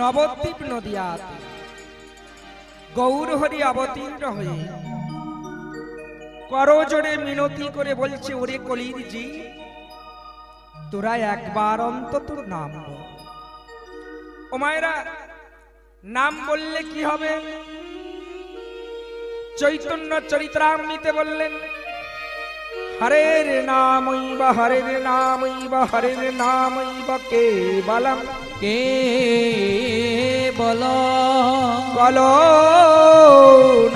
নবদ্বীপ নদিয়াত গৌর হরি অবতীর্ণ হয়ে করজোড়ে মিনতি করে বলছে, ওরে কলির জি, তোরা একবার অন্তত নাম বল। ও মায়েরা, নাম বললে কি হবে? চৈতন্য চরিতামৃতে বললেন, হরের নামৈব হরের নামৈব হরের নামৈব কেবলম কেবলম কলো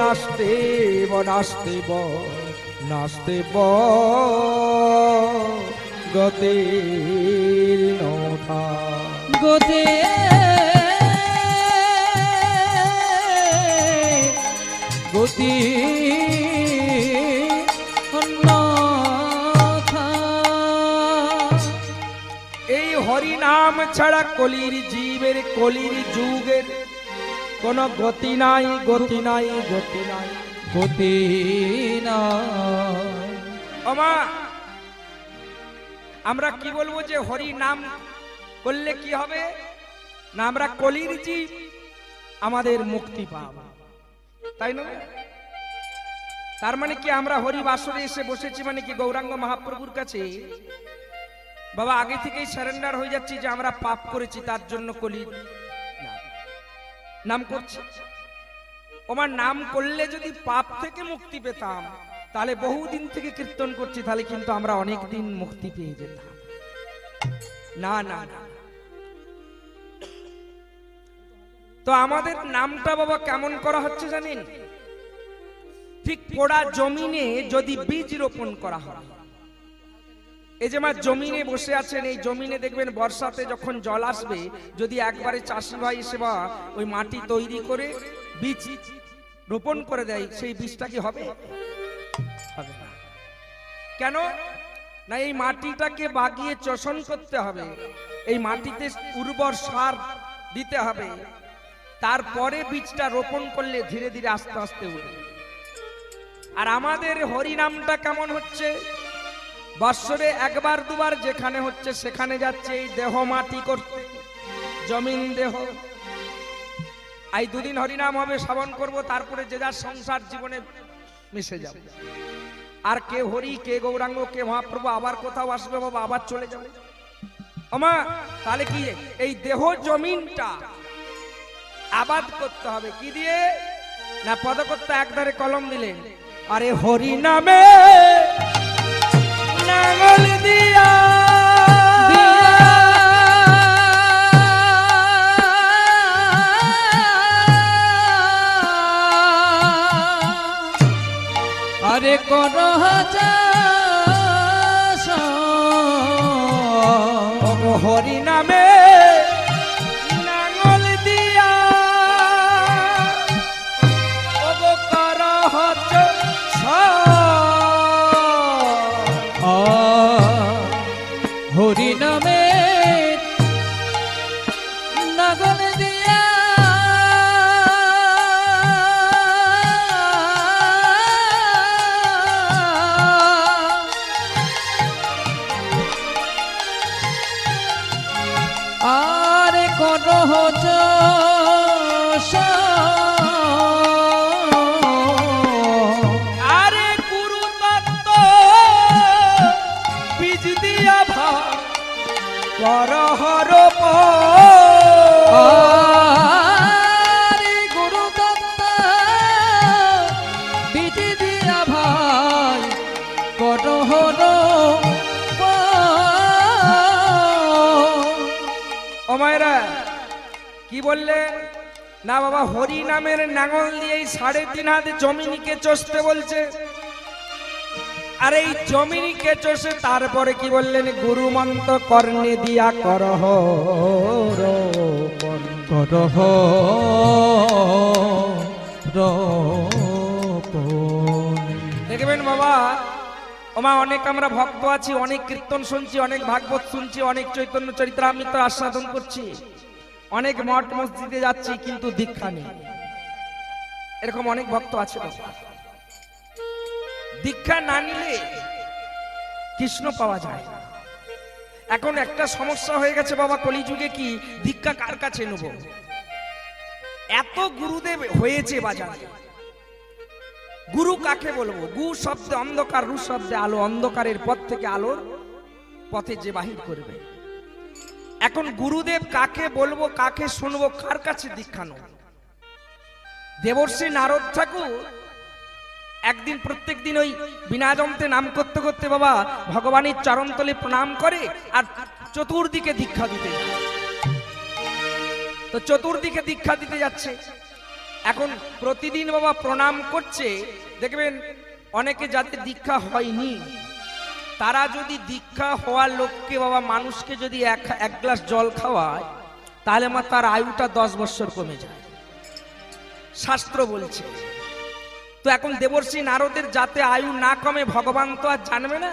নাস্তেব নাস্তেব নাস্তেব গতির নৌথা গতে গতি এই হরি নাম ছাড়া কলির জীবের কলির যুগের কোন গতি নাই, গতি নাই, গতি নাই, গতি না। ওমা, আমরা কি বলবো যে হরি নাম করলে কি হবে? না, আমরা কলির জীব, আমাদের মুক্তি পাবো, তাই না? তার মানে কি আমরা হরি বাসরে এসে বসেছি মানে কি গৌরাঙ্গ মহাপ্রভুর কাছে বাবা আগে থেকেই সারেন্ডার হয়ে যাচ্ছি যে আমরা পাপ করেছি, তার জন্য কলির নাম করছি। ওমার নাম করলে যদি পাপ থেকে মুক্তি পেতাম, তাহলে বহুদিন থেকে কীর্তন করছি, তাহলে কিন্তু আমরা অনেক দিন মুক্তি পেয়ে যেতাম। না না না, তো আমাদের নামটা বাবা কেমন করা হচ্ছে জানেন? ঠিক পোড়া জমিনে যদি বীজ রোপণ করা হয়, এই যে মা জমিনে বসে আছেন, এই জমিনে দেখবেন বর্ষাতে যখন জল আসবে, যদি একবারে চাষি ভাই সেবা ওই মাটি তৈরি করে বীজ রোপণ করে দেয়, সেই বীজটা কি হবে? হবে না। কেন না? এই মাটিটাকে বাগিয়ে চষণ করতে হবে, এই মাটিতে উর্বর সার দিতে হবে, তারপরে বীজটা রোপণ করলে ধীরে ধীরে আস্তে আস্তে উঠবে। আর আমাদের হরি নামটা কেমন হচ্ছে? বৎসরে একবার দুবার যেখানে হচ্ছে সেখানে যাচ্ছে, এই দেহ মাটি করতে, জমিন দেহ। এই দুদিন হরিনাম হবে, শ্রবণ করব, তারপরে যে যার সংসার জীবনে মিশে যাবে। আর কে হরি, কে গৌরাঙ্গ, কে মহাপ্রভু, আবার কোথাও আসবে বাবা, আবার চলে যাবে। ওমা, তাহলে কি এই দেহ জমিনটা আবাদ করতে হবে কি দিয়ে? না, পদকর্তা একধারে কলম দিলেন, আরে হরি নামে নাঙল দিয়া আরে কোন হরি নামে নাঙল দিয়া কর হরি নামে নাগল দিয়া আরে কোন আরে গুরু তত্ত্ব বীজ দিয়া কর হর গুরু দত্ত বীজ দিয়া ভাই কর হর। ও মায়েরা, কি বললেন? না বাবা, হরি নামের নাঙল দিয়ে 3.5 হাত জমিনিকে চষতে বলছে। আর এই জমিনিকে চষে তারপরে কি বললেন? গুরু মন্ত্র কর্ণে দিয়া করহ রোপণ করহ দেখবেন বাবা। ওমা, অনেক আমরা ভক্ত আছি, অনেক কীর্তন শুনছি, অনেক ভাগবত শুনছি, অনেক চৈতন্য চরিতামৃত আস্বাদন করছি, অনেক মঠ মসজিদে যাচ্ছি, কিন্তু দীক্ষা নেই। এরকম অনেক ভক্ত আছে। দীক্ষা না নিলে কৃষ্ণ পাওয়া যায়। এখন একটা সমস্যা হয়ে গেছে বাবা কলিযুগে, কি দীক্ষা কার কাছে নেব? এত গুরুদেব হয়েছে বাজারে। গুরু কাকে বলবো? গু শব্দে অন্ধকার, রু শব্দে আলো, অন্ধকারের পথ থেকে আলোর পথে যে বাহির করবে। এখন গুরুদেব কাকে বলবো, কাকে শুনবো, কার কাছে দীক্ষা নেব? দেবর্ষি নারদ ঠাকুর একদিন প্রত্যেক দিন ওই বিনা যন্ত্রে নাম করতে করতে বাবা ভগবানের চরণতলে প্রণাম করে আর চতুর্দিকে দীক্ষা দিতে যায়। তো চতুর্দিকে দীক্ষা দিতে যাচ্ছে, এখন প্রতিদিন বাবা প্রণাম করছে। দেখবেন অনেকে যাদের দীক্ষা হয়নি, তারা যদি দীক্ষা হওয়ার লোককে বাবা মানুষকে যদি এক গ্লাস জল খাওয়ায়, তাহলে আমার তার আয়ুটা 10 বছর কমে যায়, শাস্ত্র বলছে। তো এখন দেবর্ষি নারদের যাতে আয়ু না কমে, ভগবান তো আর জানবে না,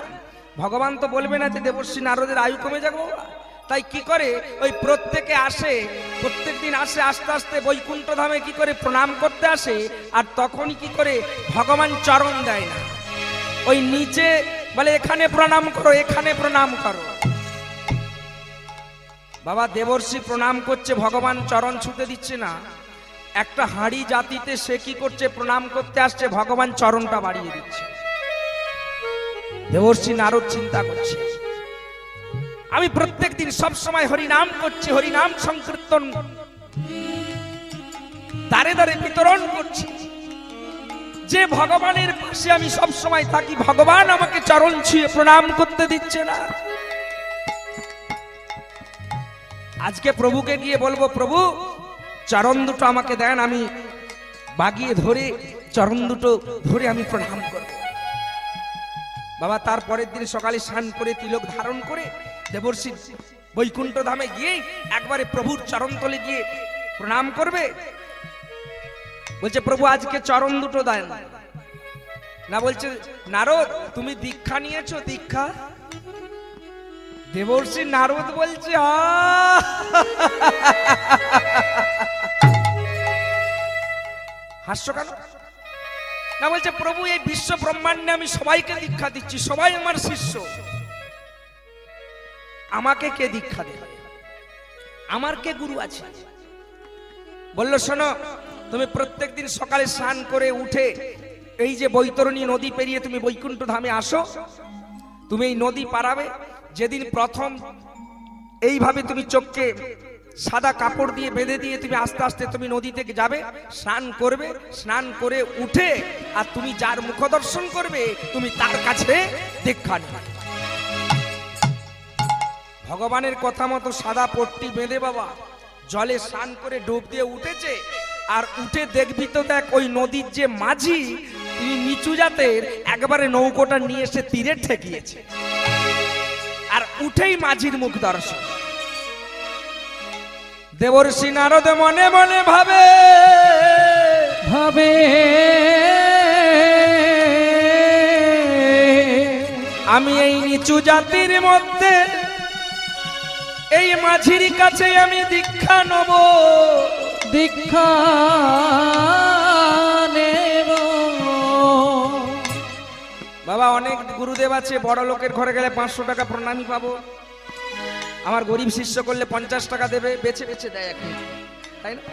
ভগবান তো বলবে না যে দেবর্ষি নারদের আয়ু কমে যাবে বাবা। তাই কি করে, ওই প্রত্যেকে আসে, প্রত্যেক দিন আসে, আস্তে আস্তে বৈকুণ্ঠ ধামে কি করে প্রণাম করতে আসে। আর তখনই কি করে ভগবান চরণ দেয় না, ওই নিচে বলে এখানে প্রণাম করো, এখানে প্রণাম করো। বাবা দেবর্ষি প্রণাম করছে, ভগবান চরণ ছুতে দিচ্ছে না। একটা হাঁড়ি জাতিতে সে কি করছে, প্রণাম করতে আসছে, ভগবান চরণটা বাড়িয়ে দিচ্ছে। দেবর্ষি নারদ চিন্তা করছে, আমি প্রত্যেক দিন সব সময় হরিনাম করছি, হরিনাম সংকীর্তন দারে দারে বিতরণ করছি, যে ভগবানের পাশে আমি সব সময় থাকি, ভগবান আমাকে চরণ ছুঁয়ে প্রণাম করতে দিচ্ছে না। আজকে প্রভুকে গিয়ে বলবো, প্রভু চরণ দুটো আমাকে দেন, আমি বাগিয়ে ধরে চরণ দুটো ধরে আমি প্রণাম করব। বাবা তারপরের দিন সকালে স্নান করে তিলক ধারণ করে দেবর্ষি বৈকুণ্ঠ ধামে গিয়ে একবারে প্রভুর চরণ তলে গিয়ে প্রণাম করবে। বলছে প্রভু আজকে চরণ দুটো দেন না। বলছে নারদ তুমি দীক্ষা নিয়েছো? দীক্ষা? দেবর্ষি নারদ বলছে হাস্য কেন না? বলছে প্রভু এই বিশ্ব ব্রহ্মাণ্ডে আমি সবাইকে দীক্ষা দিচ্ছি, সবাই আমার শিষ্য, আমাকে কে দীক্ষা দেবে? আমার কে গুরু আছে? বললো শোনো, তুমি প্রত্যেকদিন সকালে স্নান করে উঠে এই যে বৈতরণী নদী পেরিয়ে তুমি বৈকুণ্ঠ ধামে আসো, তুমি এই নদী পারাবে। যেদিন প্রথম এইভাবে তুমি চোখকে সাদা কাপড় দিয়ে বেঁধে দিয়ে তুমি আস্তে আস্তে তুমি নদী থেকে যাবে, স্নান করবে, স্নান করে উঠে আর তুমি যার মুখ দর্শন করবে তুমি তার কাছে দীক্ষা নেবে। ভগবানের কথা মতো সাদা পট্টি বেঁধে বাবা জলে স্নান করে ডুব দিয়ে উঠেছে। আর উঠে দেখবি তো দেখ ওই নদীর যে মাঝি, তিনি নিচু জাতের, একবারে নৌকোটা নিয়ে এসে তীরে ঠেকিয়েছে। আর উঠেই মাঝির মুখ দর্শন। দেবর্ষি নারদ মনে মনে ভাবে ভাবে আমি এই নিচু জাতির মধ্যে এই মাঝির কাছে আমি দীক্ষা নেব, দীক্ষা নেব। বাবা অনেক গুরুদেব আছে, বড় লোকের ঘরে গেলে 500 টাকা প্রণামী পাবো, আমার গরিব শিষ্য করলে 50 টাকা দেবে, বেছে বেছে দেয় এখন, তাই না?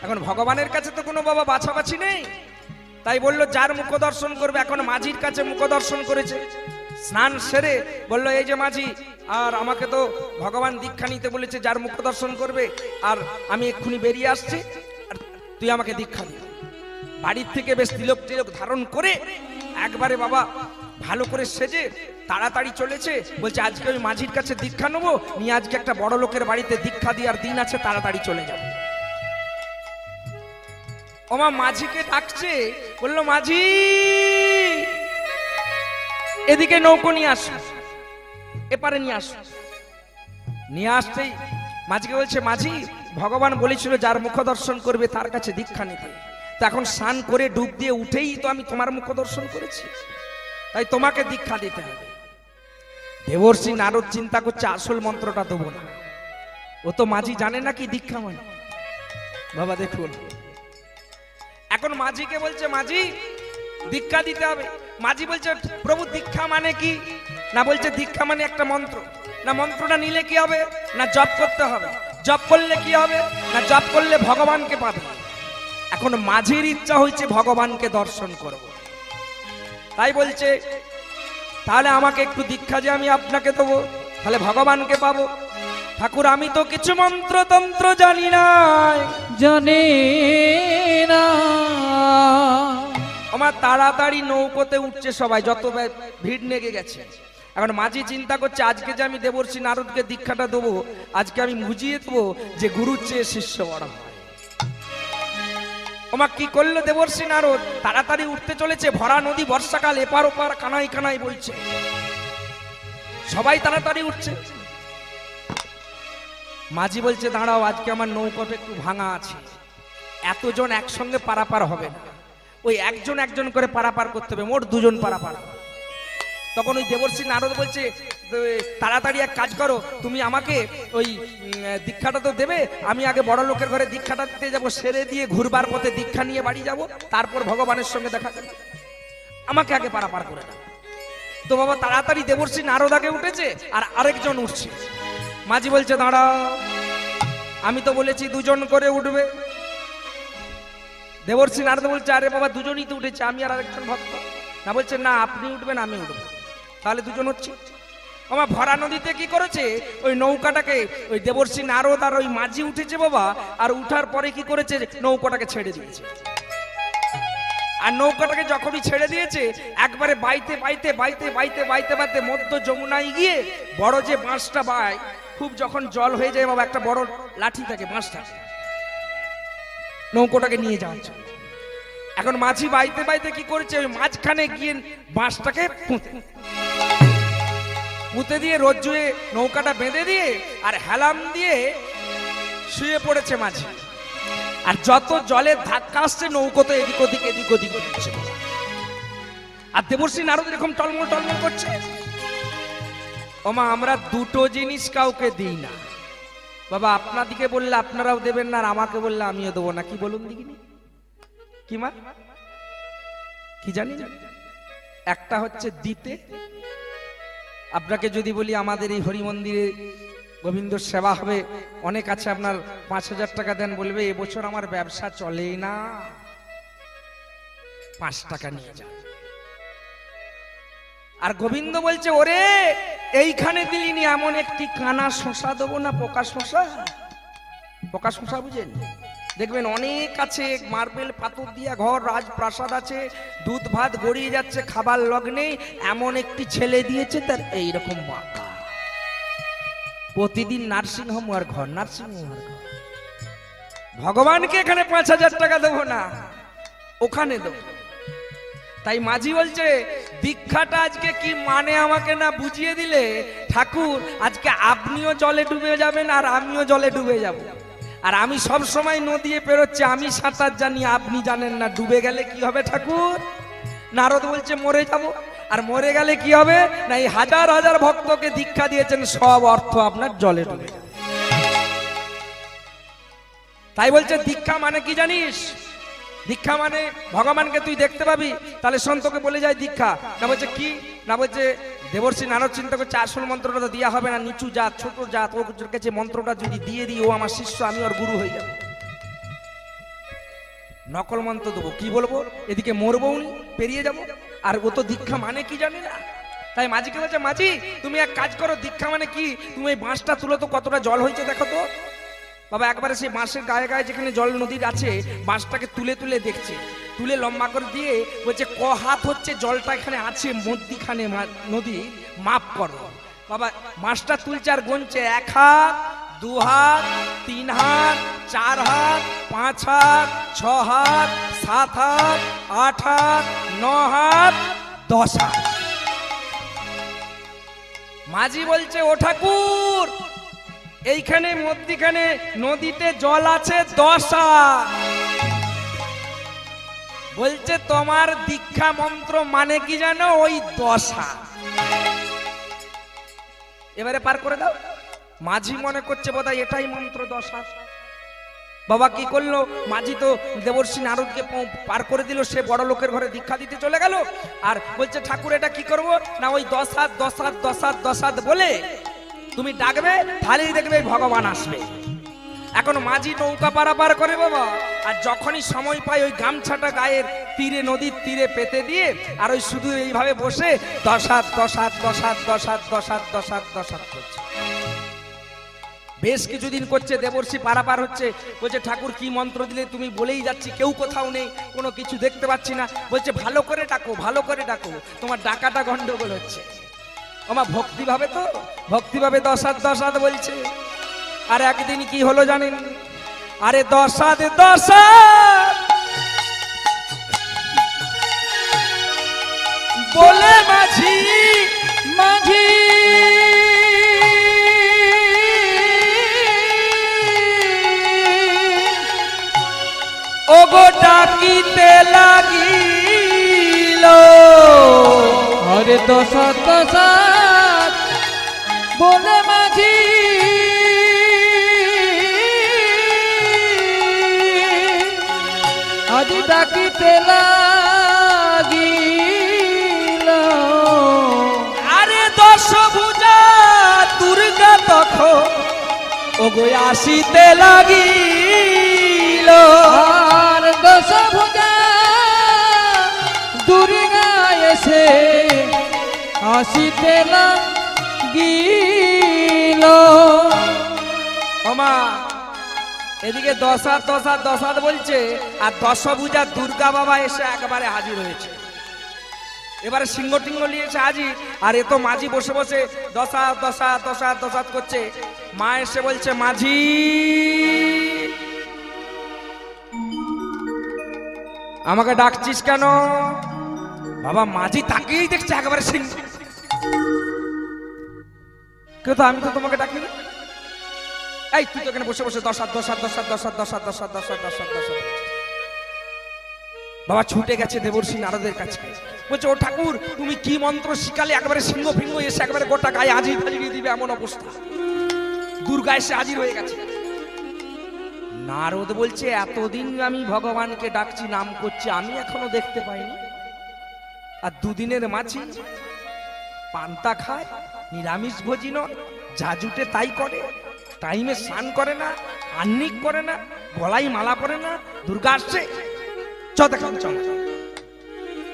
এখন ভগবানের কাছে তো কোনো বাবা বাছাবাছি নেই। তাই বললো যার মুখ দর্শন করবে। এখন মাঝির কাছে মুখ দর্শন করেছে, স্নান সেরে বললো এই যে মাঝি, আর আমাকে তো ভগবান দীক্ষা নিতে বলেছে, যার মুখ দর্শন করবে, আর আমি এক্ষুনি বেরিয়ে আসছি, আর তুই আমাকে দীক্ষা দে। বাড়ির থেকে বেশ তিলক টিলক ধারণ করে একবারে বাবা ভালো করে সেজে তাড়াতাড়ি চলেছে। বলছে আজকে আমি মাঝির কাছে দীক্ষা নেবো, নিয়ে আজকে একটা বড় লোকের বাড়িতে দীক্ষা দেওয়ার দিন আছে, তাড়াতাড়ি চলে যাবো। ওমা মাঝিকে ডাকছে, বললো মাঝি এদিকে নৌকো নিয়ে আসো, এপারে নিয়ে আসো। নিয়ে আসতেই মাঝিকে বলছে মাঝি ভগবান বলেছিল যার মুখ দর্শন করবে তার কাছে দীক্ষা নিতে। তো এখন স্নান করে ডুব দিয়ে উঠেই তো আমি তোমার মুখ দর্শন করেছি, তাই তোমাকে দীক্ষা দিতে হবে। দেবর্ষি নারদ চিন্তা করছে আসল মন্ত্রটা দেবো না, ও তো মাঝি জানে না কি দীক্ষা মানে। বাবা দেখুন এখন মাঝিকে বলছে মাঝি দীক্ষা দিতে হবে। মাঝি বলছে প্রভু দীক্ষা মানে কি না? বলছে দীক্ষা মানে একটা মন্ত্র। না মন্ত্রটা নিলে কি হবে? না জপ করতে হবে। জপ করলে কি হবে না, জপ করলে ভগবানকে পাবে। এখন মাঝির ইচ্ছা হয়েছে ভগবানকে দর্শন করব, তাই বলছে তাহলে আমাকে একটু দীক্ষা যে আমি আপনাকে দেবো, তাহলে ভগবানকে পাবো। ঠাকুর আমি তো কিছু মন্ত্রতন্ত্র জানি না, জানি না। আমার তাড়াতাড়ি নৌকোতে উঠছে সবাই, যত ভিড় লেগে গেছে। এখন মাঝি চিন্তা করছে আজকে যে আমি দেবর্ষি নারদকে দীক্ষাটা দেবো, আজকে আমি বুঝিয়ে দেবো যে গুরুর চেয়ে শিষ্য বড় হয়। ওমা কি করলো দেবর্ষি নারদ, তাড়াতাড়ি উঠতে চলেছে। ভরা নদী, বর্ষাকাল, এপার ওপার কানাই কানাই বলছে, সবাই তাড়াতাড়ি উঠছে। মাঝি বলছে দাঁড়াও, আজকে আমার নৌকাটা একটু ভাঙা আছে, এতজন একসঙ্গে পারাপার হবে না, ওই একজন একজন করে পারাপার করতে হবে, মোট দুজন পারাপার। তখন ওই দেবর্ষি নারদ বলছে তাড়াতাড়ি এক কাজ করো, তুমি আমাকে ওই দীক্ষাটা তো দেবে, আমি আগে বড় লোকের ঘরে দীক্ষাটা দিতে যাবো, সেরে দিয়ে ঘুরবার পথে দীক্ষা নিয়ে বাড়ি যাব, তারপর ভগবানের সঙ্গে দেখা যাবে, আমাকে আগে পারাপার করে দাও। তো বাবা তাড়াতাড়ি দেবর্ষি নারদ আগে উঠেছে আর আরেকজন উঠছে। মাঝি বলছে দাঁড়াও, আমি তো বলেছি দুজন করে উঠবে। দেবর্ষি নারদ বলছে আরে বাবা দুজনই তো উঠেছে, আমি আর আরেকজন ভক্ত। না বলছে না আপনি উঠবেন আমি উঠবো, তাহলে দুজন হচ্ছে। আমার ভরা নদীতে কি করেছে, ওই নৌকাটাকে ওই দেবর্ষি নারদ আর ওই মাঝি উঠেছে বাবা, আর উঠার পরে কি করেছে, নৌকাটাকে ছেড়ে দিয়েছে। আর নৌকাটাকে যখনই ছেড়ে দিয়েছে একবারে বাইতে বাইতে বাইতে বাইতে বাইতে বাইতে মধ্য যমুনায় গিয়ে বড় যে বাঁশটা বায়, খুব যখন জল হয়ে যায় বাবা, একটা বড় লাঠি থাকে, বাঁশটা, নৌকোটাকে নিয়ে যাওয়া হচ্ছে। এখন মাঝি বাইতে বাইতে কি করেছে, ওই মাঝখানে গিয়ে বাঁশটাকে পুঁতে দিয়ে রজ্জুয়ে নৌকাটা বেঁধে দিয়ে আর হেলাম দিয়ে শুয়ে পড়েছে মাঝি। আর যত জলের ধাক্কা আসছে নৌকোতে এদিক ওদিক এদিক ওদিক হচ্ছে। আর দেবর্ষি নারদ এরকম টলমল টলমল করছে। ওমা আমরা দুটো জিনিস কাউকে দিই না বাবা, আপনাদিকে বললে আপনারাও দেবেন না, আর আমাকে বললে আমিও দেবো না। কি বলুন দেখিনি, কি মা কি জানি না। একটা হচ্ছে দিতে, আপনাকে যদি বলি আমাদের এই হরি মন্দিরে গোবিন্দ সেবা হবে, অনেক আছে, আপনার 5,000 টাকা দেন, বলবে এবছর আমার ব্যবসা চলেই না, 5 টাকা নিয়ে যান। আর গোবিন্দ বলছে ওরে এইখানে দিলিনি, এমন একটি কানা শশা দেবো না, পোকা শশা। পোকা শশা বুঝেন, দেখবেন অনেক আছে, মার্বেল পাথর দিয়া ঘর, রাজপ্রাসাদ আছে, দুধ ভাত গড়িয়ে যাচ্ছে, খাবার লগ্নে এমন একটি ছেলে দিয়েছে তার এইরকম বাঁকা, প্রতিদিন নার্সিং হোম আর ঘর, নার্সিং হোম আর ঘর। ভগবানকে এখানে 5,000 টাকা দেবো না, ওখানে দেবো। তাই মাঝি বলছে দীক্ষাটা আজকে কি মানে আমাকে না বুঝিয়ে দিলে ঠাকুর, আজকে আপনিও জলে ডুবে যাবেন আর আমিও জলে ডুবে যাব। আর আমি সব সময় নদীয়ে পেরোচ্ছি, আমি সাঁতার জানি, আপনি জানেন না, ডুবে গেলে কি হবে ঠাকুর? নারদ বলছে মরে যাব। আর মরে গেলে কি হবে না, এই হাজার হাজার ভক্তকে দীক্ষা দিয়েছেন, সব অর্থ আপনার জলে ডুবে যাবে। তাই বলছে দীক্ষা মানে কি জানিস, দীক্ষা মানে ভগবানকে তুই দেখতে পাবি। তাহলে সন্তকে বলে যায় দীক্ষা, না বলছে কি না, বলছে দেবর্ষি নারদ চিন্তা করছে আসল মন্ত্রটা তো দেওয়া হবে না, নিচু জাত ছোট জাত, ওর কাছে মন্ত্রটা যদি দিয়ে দিই ও আমার শিষ্য, আমি ওর গুরু হয়ে যাবো, নকল মন্ত্র দেবো, কি বলবো, এদিকে মরবো পেরিয়ে যাব, আর ও তো দীক্ষা মানে কি জানি না। তাই মাঝিকে বলছে মাঝি তুমি এক কাজ করো, দীক্ষা মানে কি, তুমি এই বাঁশটা তুলো তো, কতটা জল হয়েছে দেখো তো। বাবা একবারে সেই বাঁশের গায়ে গায়ে যেখানে জল নদীর আছে, বাঁশটাকে তুলে তুলে দেখছে, তুলে লম্বা করে দিয়ে বলছে ক হাত হচ্ছে জলটা এখানে আছে মধ্যিখানে নদী, মাপ করো। বাবা বাঁশটা তুলছে আর গুনছে, 1 হাত 2 হাত 3 হাত 4 হাত 5 হাত 6 হাত 7 হাত 8 হাত 9 হাত 10 হাত। মাঝি বলছে ও ঠাকুর এইখানে মধ্যিখানে নদীতে জল আছে 10 হাত। বলছে তোমার দীক্ষা মন্ত্র মানে কি জানো, ওই 10 হাত। এবারে পার করে দাও। মাঝি মনে করছে বোধহয় এটাই মন্ত্র 10 হাত। বাবা কি করলো, মাঝি তো দেবর্ষি নারদকে পার করে দিল, সে বড় লোকের ঘরে দীক্ষা দিতে চলে গেল। আর বলছে ঠাকুর এটা কি করব না, ওই 10 হাত 10 হাত 10 হাত 10 হাত বলে তুমি ডাকবে, তাহলেই দেখবে ভগবান আসবে। এখন মাঝি নৌকা পারাপার করে বাবা, আর যখনই সময় পায় ওই গামছাটা গায়ের তীরে, নদীর তীরে পেতে দিয়ে আর ওই শুধু এইভাবে বসে দশাত দশাত দশাত দশাত দশাত দশাত দশাত করছে। বেশ কিছুদিন করছে, দেবর্ষি পারাপার হচ্ছে, বলছে ঠাকুর কি মন্ত্র দিলে তুমি বলেই যাচ্ছি, কেউ কোথাও নেই, কোনো কিছু দেখতে পাচ্ছি না। বলছে ভালো করে ডাকো, ভালো করে ডাকো, তোমার ডাকাটা গন্ডগোল হচ্ছে। ওমা ভক্তিভাবে, তো ভক্তিভাবে দশাত দশাত বলছে। আর একদিন কি হলো জানেন? আরে দশাত দশাত বলে মাঝি মাঝি ওগো ডাকিতে লাগিল। আরে দশাত দশাত বলে মাঝি আজি ডাকিতে লাগিল। আরে দশভুজা দুর্গা তখন ওগো আসিতে লাগিল। আর দশভুজা দুর্গা এসে আসিতে লাগিল। ওমা এদিকে দশাত দশাত দশাত বলছে, আর দশভুজা দুর্গা বাবা এসে একেবারে হাজির হয়েছে। এবারে সিংহ টিঙ্গ নিয়েছে হাজির, আর এ তো মাঝি বসে বসে দশাত দশাত দশাত দশাত করছে। মা এসে বলছে মাঝি আমাকে ডাকছিস কেন? বাবা মাঝি তাকেই দেখছে একেবারে সিংহ। কেউ তো, আমি তো তোমাকে ডাকিনি। এই তুই তো এখানে বসে বসে দশাত দশাত দশাত দশাত দশাত দশাত দশাত দশাত দশাত। বাবা ছুটে গেছে দেবর্ষি নারদের কাছে, বলছে ও ঠাকুর তুমি কি মন্ত্র শিখালে একেবারে সিংহ ফিংহ এসে একেবারে গোটা গায়ে হাজির ফাজিয়ে দিবে এমন অবস্থা। দুর্গা এসে হাজির হয়ে গেছে। নারদ বলছে এতদিন আমি ভগবানকে ডাকছি, নাম করছি, আমি এখনো দেখতে পাইনি। আর দুদিনের মাঝি পান্তা খায়, নিরামিষ ভোজি নয়, যা জুটে তাই করে, টাইমে স্নান করে না, আন্নিক করে না, গলায় মালা পরে না, দুর্গা আসছে চ দেখান চল।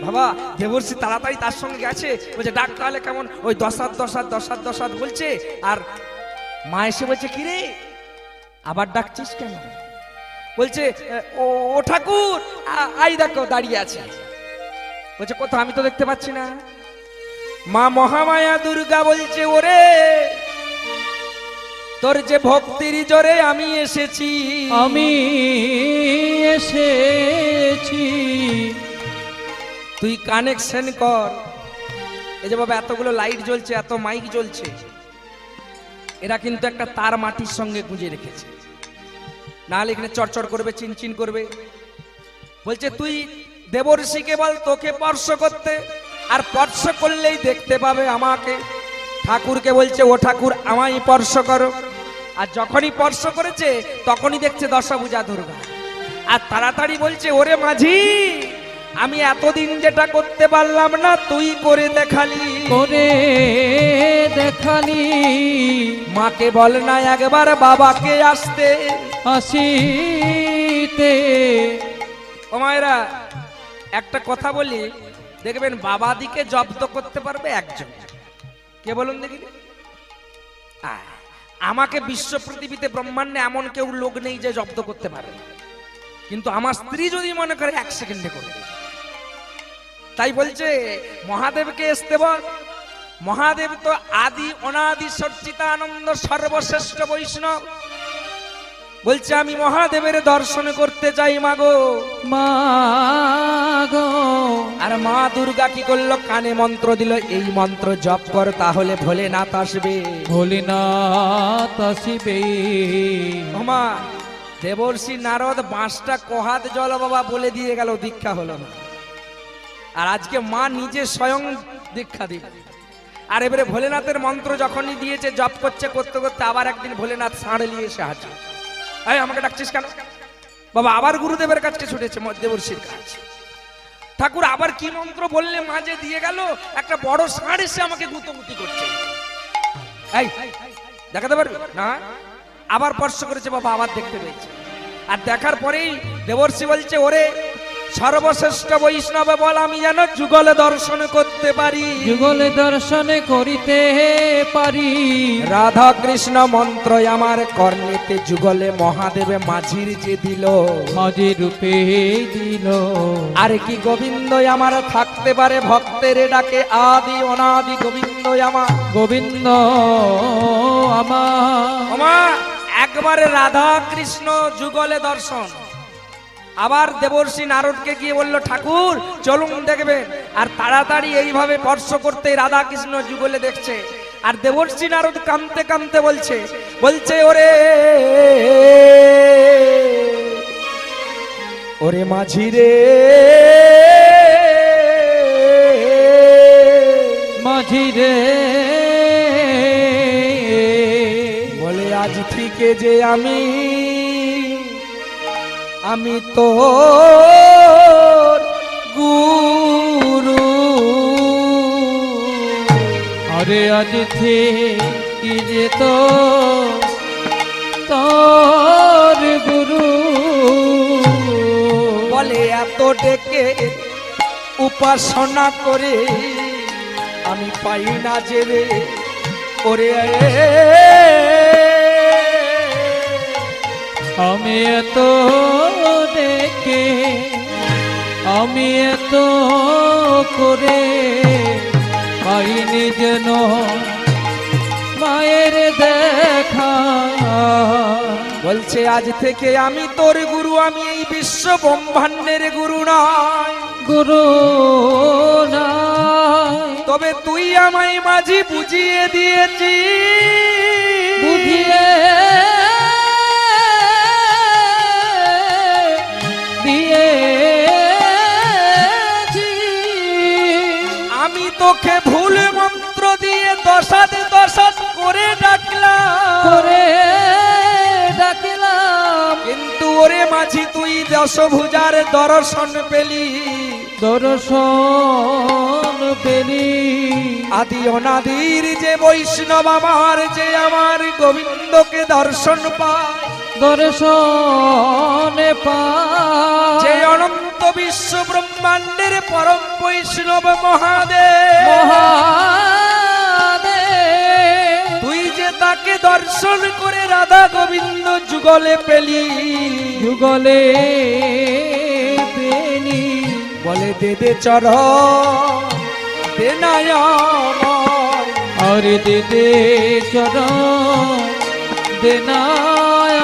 বাবা দেবর্ষি তাড়াতাড়ি তার সঙ্গে গেছে, বলছে ডাক তাহলে কেমন? ওই দশাত দশাত দশাত দশাত বলছে। আর মা এসে বলছে কি রে আবার ডাকছিস কেন? বলছে ও ঠাকুর আই দেখো দাঁড়িয়ে আছে। বলছে কোথা, আমি তো দেখতে পাচ্ছি না। মা মহামায়া দুর্গা বলছে ওরে তোর যে ভক্তির জোরে আমি এসেছি, আমি এসেছি, তুই কানেকশন কর। এই যে বাবা এতগুলো লাইট জ্বলছে, এত মাইক জ্বলছে, এরা কিন্তু একটা তার মাটির সঙ্গে গুঁজে রেখেছে, নাহলে এখানে চড়চড় করবে, চিনচিন করবে। বলছে তুই দেবর্ষিকে বল তোকে স্পর্শ করতে, আর স্পর্শ করলেই দেখতে পাবে আমাকে। ঠাকুরকে বলছে ও ঠাকুর আমায় স্পর্শ করো। আর যখনই স্পর্শ করেছে তখনই দেখছে দশভুজা দুর্গা। আর তাড়াতাড়ি বলছে ওরে মাঝি আমি এতদিন যেটা করতে পারলাম না তুই করে দেখালি, করে দেখালি। মাকে বল না একবার বাবাকে আসতে, আসিতে। ও মায়েরা একটা কথা বলি, দেখবেন বাবাদিকে জব্দ করতে পারবে একজন, কে বলুন দেখি? আমাকে বিশ্ব পৃথিবীতে ব্রহ্মাণ্ডে এমন কেউ লোক নেই যে জব্দ করতে পারে, কিন্তু আমার স্ত্রী যদি মনে করে 1 সেকেন্ডে করে দেবে। তাই বলছে মহাদেবকে আসতে বল। মহাদেব তো আদি অনাদি সচ্চিদানন্দ সর্বশ্রেষ্ঠ বৈষ্ণব। বলছে আমি মহাদেবের দর্শন করতে চাই মাগো, মাগো। আর মা দুর্গা কি করলো? কানে মন্ত্র দিল, এই মন্ত্র জপ কর তাহলে ভোলেনাথ আসবে, ভোলেনাথ আসিবে। ওমা দেবর্ষি নারদ 5টা কোহাত জল বাবা বলে দিয়ে গেল, দীক্ষা হলো না। আর আজকে মা নিজে স্বয়ং দীক্ষা দিবে। আর এবারে ভোলেনাথের মন্ত্র যখনই দিয়েছে জপ করছে, করতে করতে আবার একদিন ভোলেনাথ ষাঁড়ে নিয়ে এসে হাজির। এই আমাকে ডাকছিস কেন? বাবা আবার গুরুদেবের কাছে ছুটেছে, দেবর্ষির কাছে। ঠাকুর আবার কি মন্ত্র বললে মাঝে দিয়ে গেল, একটা বড় ষাঁড় এসে আমাকে গুতগুতি করছে। এই দেখাতে পারবি না? আবার স্পর্শ করেছে বাবা, আবার দেখতে পেয়েছে। আর দেখার পরেই দেবর্ষি বলছে, ওরে সর্বশ্রেষ্ঠ বৈষ্ণব বল, আমি যেন যুগলে দর্শন করতে পারি। যুগলে দর্শন করিতে পারি। রাধা কৃষ্ণ মন্ত্র আমার কর্ণেতে যুগলে মহাদেবে মাঝির যে দিল, মাঝে রূপে দিল। আর কি গোবিন্দ আমার থাকতে পারে ভক্তের ডাকে, আদি অনাদি গোবিন্দ আমার। গোবিন্দ আমার। ওমা একবারে রাধা কৃষ্ণ যুগলে দর্শন। আবার দেবর্ষি নারদকে গিয়ে বলল, ঠাকুর চলুন দেখবেন। আর তাড়াতাড়ি এইভাবে স্পর্শ করতে রাধা কৃষ্ণ যুগলে দেখছে। আর দেবর্ষি নারদ কাঁদতে কাঁদতে বলছে ওরে ওরে মাঝি রে, মাঝি রে, বলে আজ থেকে যে আমি তোর গুরু। আরে আজ থেকে যে তোর গুরু। বলে এত ডেকে উপাসনা করে আমি পাই না যে রে, ওরে আমি এত ডেকে, আমি এত করে পাইনি যেন মায়ের দেখা। বলছে আজ থেকে আমি তোর গুরু, আমি এই বিশ্ব ব্রহ্মাণ্ডের গুরু নয়। গুরু নাই, তবে তুই আমায় মাঝি বুঝিয়ে দিয়েছিস, বুঝিয়ে দিয়েছি। আমি তোকে ভুল মন্ত্র দিয়ে দশাত করে ডাকলাম, কিন্তু ওরে মাঝি তুই দশভুজার দর্শন পেলি। দর্শন পেলি। আদি অনাদির যে বৈষ্ণব আমার, যে আমার গোবিন্দকে দর্শন পায়, দর্শন পায়, যে অনন্ত বিশ্ব ব্রহ্মাণ্ডের পরম বৈষ্ণব মহাদেব, মহাদেব, তুই যে তাকে দর্শন করে রাধা গোবিন্দ যুগলে পেলি, যুগলে পেলি। বলে দে দে চরণ দে নায়াময়, আরে দে দে চরণ দে না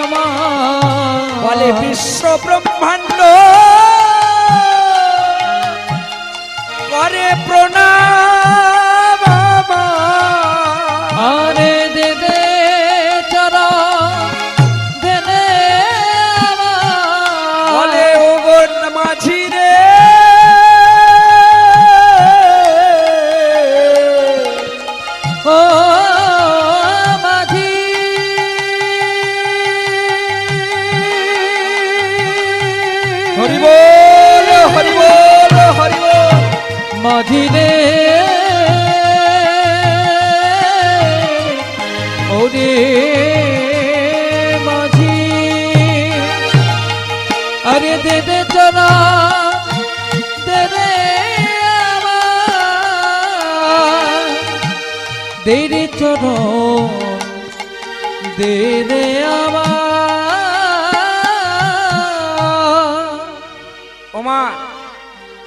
আমার। বলে বিশ্ব ব্রহ্মাণ্ড করে প্রণাম আমার। আরে দে দে চরণ দে দে আমার। বলে ও গো মাঝি রে, ও মাঝি, হরি বল হরি বল হরি বল। মাঝি রে, ওরে মাঝি, আরে দে দে চরা দে রে আমার। দে রে চরণ দে রে আমার। ওমা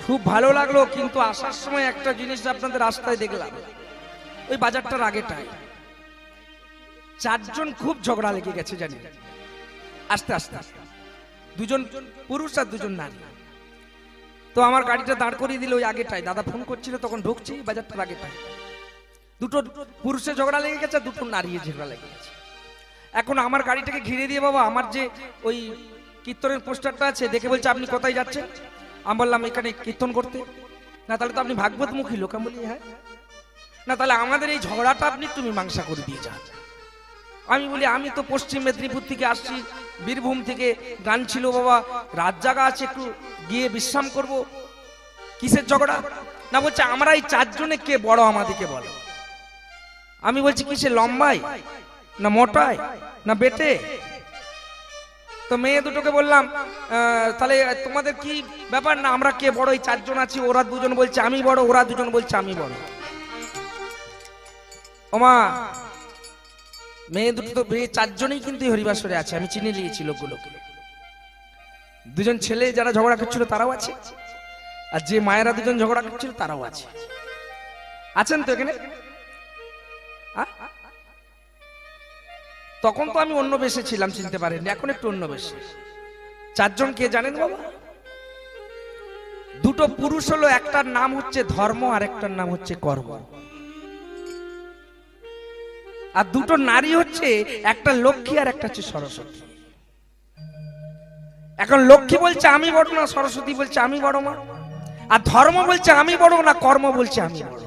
খুব ভালো লাগলো, কিন্তু আসার সময় একটা জিনিস আপনাদের রাস্তায় দেখলাম, ওই বাজারটার আগেটায় চারজন খুব ঝগড়া লেগে গেছে জানি, আস্তে আস্তে দুজন পুরুষ আর দুজন নারী। তো আমার গাড়িটা দাঁড় করিয়ে দিল ওই আগেটায়, দাদা ফোন করছিল তখন ঢুকছি বাজারটার আগেটায়। দুটো পুরুষে ঝগড়া লেগে গেছে, দুটো নারী ঝগড়া লেগে গেছে। এখন আমার গাড়িটাকে ঘিরে দিয়ে বাবা আমার যে ওই কীর্তনের পোস্টারটা আছে দেখে বলছে আপনি কোথায় যাচ্ছেন? আমি বললাম এখানে কীর্তন করতে। না তাহলে তো আপনি ভাগবত মুখী লোক। আমি বলি হ্যাঁ। না তাহলে আমাদের এই ঝগড়াটা আপনি একটু মীমাংসা করে দিয়ে যান। আমি বলি আমি তো পশ্চিম মেদিনীপুর থেকে আসছি, বীরভূম থেকে, গান ছিল বাবা, রাত জাগা আছে, একটু গিয়ে বিশ্রাম করব, কিসের ঝগড়া? না বলছে আমরা এই চারজনে কে বড় আমাদেরকে বলো। আমি বলছি কিসে লম্বাই? না মোটায় না বেটে? তো মেয়ে দুটোকে বললাম তাহলে তোমাদের কি ব্যাপার, না আমরা কে বড়? এই চারজন আছি, ওরা দুজন বলছে আমি বড়, ওরা দুজন বলছে আমি বড়। ওমা, মেয়ে দুটো তো চারজনেই কিন্তু হরিবাসরে আছে, আমি চিনে নিয়েছি লোকগুলোকে। দুজন ছেলে যারা ঝগড়া করছিল তারাও আছে, আর যে মায়েরা দুজন ঝগড়া করছিল তারাও আছে। আছেন তো এখানে? তখন তো আমি অন্য বেশে ছিলাম, চিনতে পারেননি, এখন একটু অন্য বেশে। চারজন কে জানেন বাবা? দুটো পুরুষ হলো, একটার নাম হচ্ছে ধর্ম আর একটার নাম হচ্ছে কর্ম। আর দুটো নারী হচ্ছে, একটা লক্ষ্মী আর একটা হচ্ছে সরস্বতী। এখন লক্ষ্মী বলছে আমি বড় না, সরস্বতী বলছে আমি বড় মা। আর ধর্ম বলছে আমি বড় না, কর্ম বলছে আমি বড়।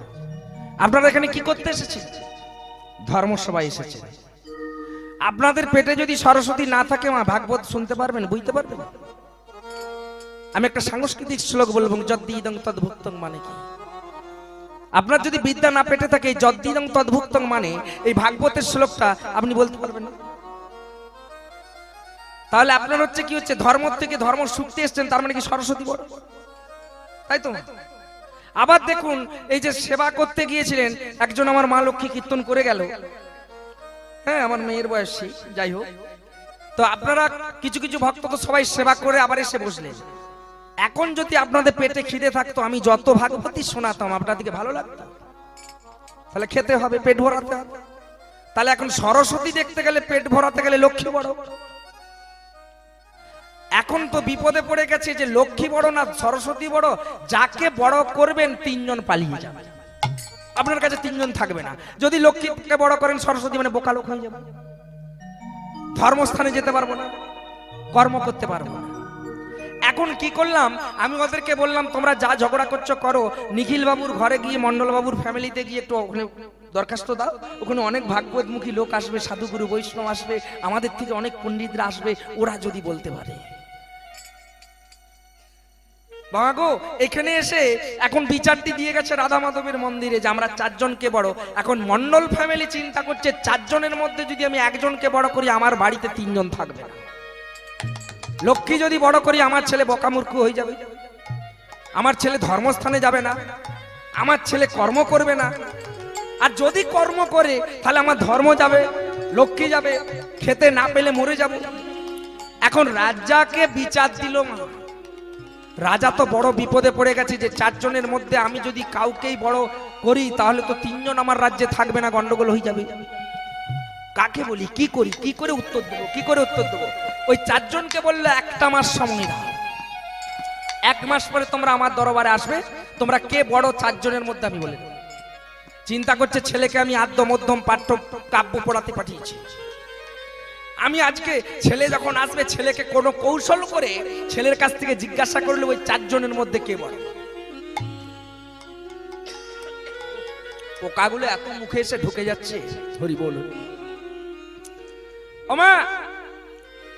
আপনারা এখানে কি করতে এসেছেন? ধর্ম সবাই এসেছে। আপনাদের পেটে যদি সরস্বতী না থাকে মা, ভাগবত শুনতে পারবেন, বুঝতে পারবেন? আমি একটা সাংস্কৃতিক শ্লোক বলবো, যদ্দিদং তদ্ভুক্তং মানে কি? আপনার যদি বিদ্যা না পেটে থাকে, যদ্দিদং তদ্ভুক্তং মানে এই ভাগবতের শ্লোকটা আপনি বলতে পারবেন না। তাহলে আপনার হচ্ছে কি হচ্ছে, ধর্ম থেকে ধর্ম শুনতে এসছেন, তার মানে কি সরস্বতী বড়? তাই তো? আবার দেখুন, এই যে সেবা করতে গিয়েছিলেন একজন, আমার মা লক্ষ্মী কীর্তন করে গেল, হ্যাঁ আমার মেয়ের বয়সী, যাই হোক। তো আপনারা কিছু কিছু ভক্ত তো সবাই সেবা করে আবার এসে বসলেন। এখন যদি আপনাদের পেটে খিদে থাকতো, আমি যত ভাগবতী শোনাতাম, আপনাদেরকে ভালো লাগতো? তাহলে খেতে হবে, পেট ভরাতে হবে। তাহলে এখন সরস্বতী দেখতে গেলে, পেট ভরাতে গেলে লক্ষ্মী বড়। এখন তো বিপদে পড়ে গেছে যে লক্ষ্মী বড় না সরস্বতী বড়, যাকে বড় করবেন তিনজন পালিয়ে যাবে, আপনার কাছে তিনজন থাকবে না। যদি লক্ষ্মীকে বড় করেন, সরস্বতী মানে বোকা লোক হয়ে যাবে, ধর্মস্থানে যেতে পারবো না, কর্ম করতে পারবো না। এখন কি করলাম, আমি ওদেরকে বললাম তোমরা যা ঝগড়া করছো করো, নিখিল বাবুর ঘরে গিয়ে, মন্ডল বাবুর ফ্যামিলিতে গিয়ে একটু ওখানে দরখাস্ত দাও, ওখানে অনেক ভাগবতমুখী লোক আসবে, সাধুগুরু বৈষ্ণব আসবে, আমাদের থেকে অনেক পণ্ডিতরা আসবে, ওরা যদি বলতে পারে। বাবা গো, এখানে এসে এখন বিচারটি দিয়ে গেছে রাধা মাধবের মন্দিরে যে আমরা চারজনকে বড়। এখন মন্ডল ফ্যামিলি চিন্তা করছে, চারজনের মধ্যে যদি আমি একজনকে বড় করি, আমার বাড়িতে তিনজন থাকবে না। লক্ষ্মী যদি বড় করি, আমার ছেলে বোকামূর্খ হয়ে যাবে, আমার ছেলে ধর্মস্থানে যাবে না, আমার ছেলে কর্ম করবে না। আর যদি কর্ম করে, তাহলে আমার ধর্ম যাবে, লক্ষ্মী যাবে, খেতে না পেলে মরে যাব। এখন রাজাকে বিচার দিল মা। রাজা তো বড় বিপদে পড়ে গেছে যে চারজনের মধ্যে আমি যদি কাউকেই বড় করি, তাহলে তো তিনজন আমার রাজ্যে থাকবে না, গন্ডগোল হয়ে যাবে। কাকে বলি, কি করি, কি করে উত্তর দেবো, কি করে উত্তর দেবো? ওই চারজনকে বললে একটা মাস সময় দাও, 1 মাস পরে তোমরা আমার দরবারে আসবে, তোমরা কে বড় চারজনের মধ্যে আমি বলে দেবো। চিন্তা করছে ছেলেকে আমি আদ্য মধ্যম পাঠ্য কাব্য পড়াতে পাঠিয়েছি। আমি আজকে ছেলে যখন আসবে, ছেলেকে কোনো কৌশল করে ছেলের কাছ থেকে জিজ্ঞাসা করলে ওই চারজনের মধ্যে কে বড়। পোকাগুলো এত মুখে এসে ঢুকে যাচ্ছে, হরি বলুন। ওমা,